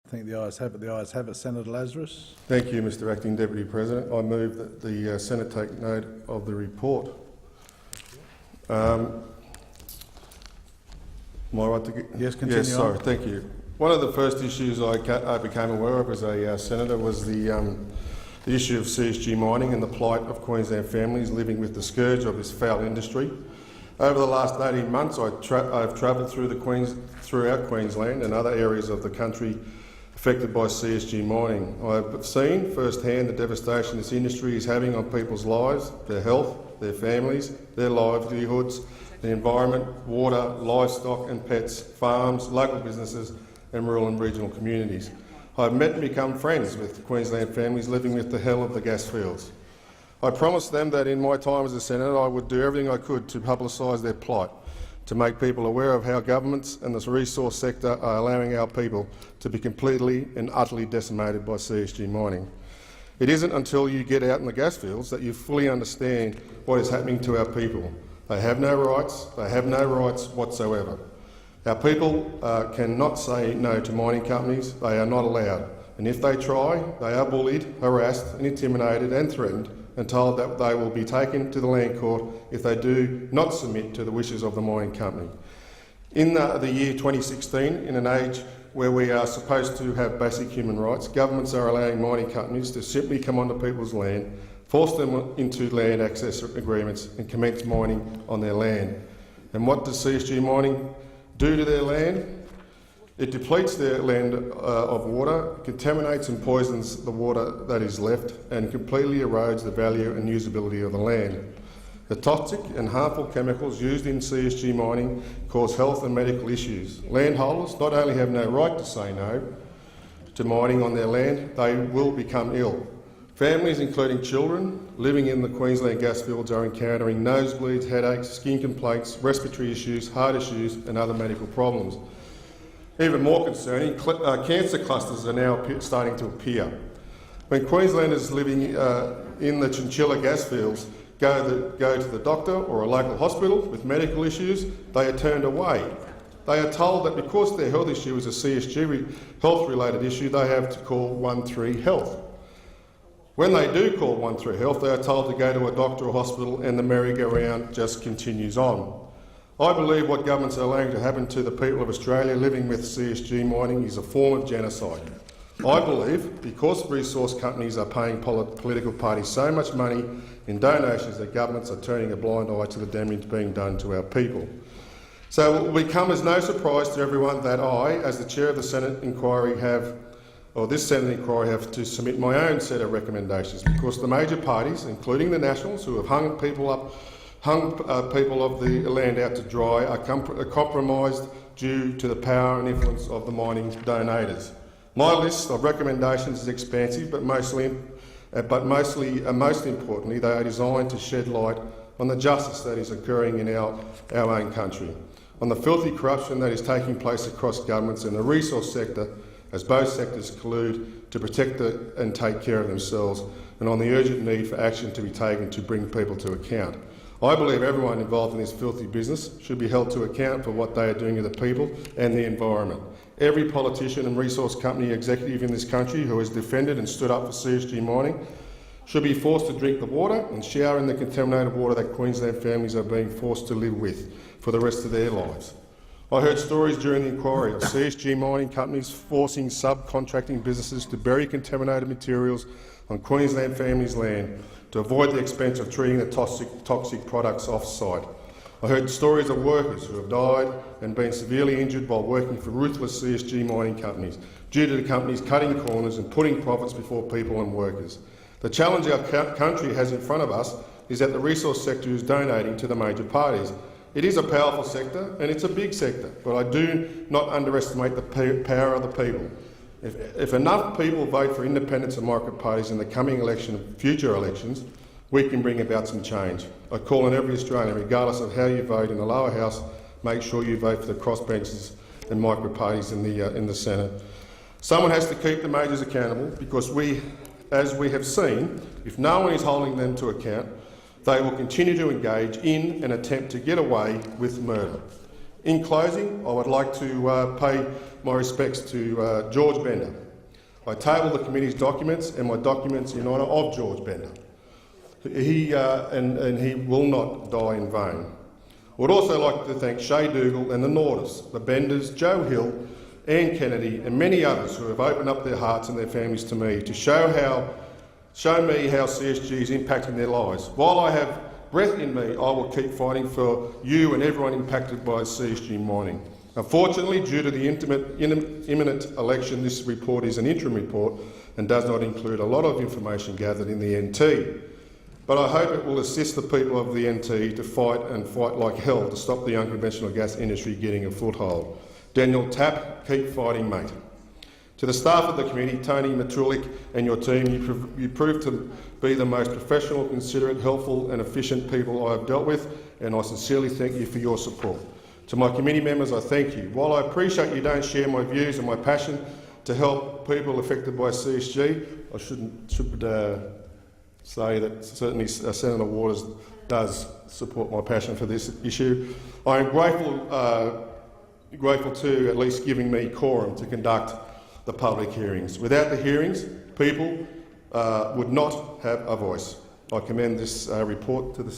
I think the ayes have it. The ayes have it. Senator Lazarus. Thank you, Mr Acting Deputy President. I move that the Senate take note of the report. Am I right to get? Yes, continue. Yes, sorry, thank you. One of the first issues I became aware of as a senator was the issue of CSG mining and the plight of Queensland families living with the scourge of this foul industry. Over the last 18 months, I've travelled throughout Queensland and other areas of the country affected by CSG mining. I've seen firsthand the devastation this industry is having on people's lives, their health, their families, their livelihoods, the environment, water, livestock and pets, farms, local businesses and rural and regional communities. I've met and become friends with Queensland families living with the hell of the gas fields. I promised them that in my time as a senator I would do everything I could to publicise their plight, to make people aware of how governments and the resource sector are allowing our people to be completely and utterly decimated by CSG mining. It isn't until you get out in the gas fields that you fully understand what is happening to our people. They have no rights. They have no rights whatsoever. Our people cannot say no to mining companies. They are not allowed. And if they try, they are bullied, harassed and intimidated and threatened and told that they will be taken to the land court if they do not submit to the wishes of the mining company. In the year 2016, in an age where we are supposed to have basic human rights, governments are allowing mining companies to simply come onto people's land, force them into land access agreements and commence mining on their land. And what does CSG mining do to their land? It depletes their land of water, contaminates and poisons the water that is left and completely erodes the value and usability of the land. The toxic and harmful chemicals used in CSG mining cause health and medical issues. Landholders not only have no right to say no to mining on their land, they will become ill. Families, including children, living in the Queensland gas fields are encountering nosebleeds, headaches, skin complaints, respiratory issues, heart issues and other medical problems. Even more concerning, cancer clusters are now starting to appear. When Queenslanders living in the chinchilla gas fields go to the doctor or a local hospital with medical issues, they are turned away. They are told that because their health issue is a CSG health-related issue, they have to call 13 Health. When they do call 13 Health, they are told to go to a doctor or hospital and the merry-go-round just continues on. I believe what governments are allowing to happen to the people of Australia living with CSG mining is a form of genocide. I believe because resource companies are paying political parties so much money in donations that governments are turning a blind eye to the damage being done to our people. So it will come as no surprise to everyone that I, as the chair of the Senate inquiry, have to submit my own set of recommendations because the major parties, including the Nationals, who have hung people of the land out to dry, are compromised due to the power and influence of the mining donators. My list of recommendations is expansive, but most importantly, they are designed to shed light on the justice that is occurring in our own country, on the filthy corruption that is taking place across governments and the resource sector, as both sectors collude to protect and take care of themselves, and on the urgent need for action to be taken to bring people to account. I believe everyone involved in this filthy business should be held to account for what they are doing to the people and the environment. Every politician and resource company executive in this country who has defended and stood up for CSG mining should be forced to drink the water and shower in the contaminated water that Queensland families are being forced to live with for the rest of their lives. I heard stories during the inquiry of CSG mining companies forcing subcontracting businesses to bury contaminated materials on Queensland families' land to avoid the expense of treating the toxic products off-site. I heard stories of workers who have died and been severely injured while working for ruthless CSG mining companies due to the companies cutting corners and putting profits before people and workers. The challenge our country has in front of us is that the resource sector is donating to the major parties. It is a powerful sector and it's a big sector, but I do not underestimate the power of the people. If enough people vote for independents and market parties in the coming election and future elections, we can bring about some change. I call on every Australian, regardless of how you vote in the lower house, make sure you vote for the crossbenchers and micro parties in the Senate. Someone has to keep the majors accountable because as we have seen, if no one is holding them to account, they will continue to engage in an attempt to get away with murder. In closing, I would like to pay my respects to George Bender. I table the committee's documents and my documents in honour of George Bender. He will not die in vain. I would also like to thank Shay Dougal and the Nordis, the Benders, Joe Hill, Anne Kennedy and many others who have opened up their hearts and their families to me to show me how CSG is impacting their lives. While I have breath in me, I will keep fighting for you and everyone impacted by CSG mining. Unfortunately, due to the imminent election, this report is an interim report and does not include a lot of information gathered in the NT. But I hope it will assist the people of the NT to fight like hell to stop the unconventional gas industry getting a foothold. Daniel Tapp, keep fighting, mate. To the staff of the committee, Tony Matrulik and your team, you proved to be the most professional, considerate, helpful and efficient people I have dealt with, and I sincerely thank you for your support. To my committee members, I thank you. While I appreciate you don't share my views and my passion to help people affected by CSG, I should say that certainly Senator Waters does support my passion for this issue. I am grateful to at least giving me quorum to conduct the public hearings. Without the hearings, people would not have a voice. I commend this report to the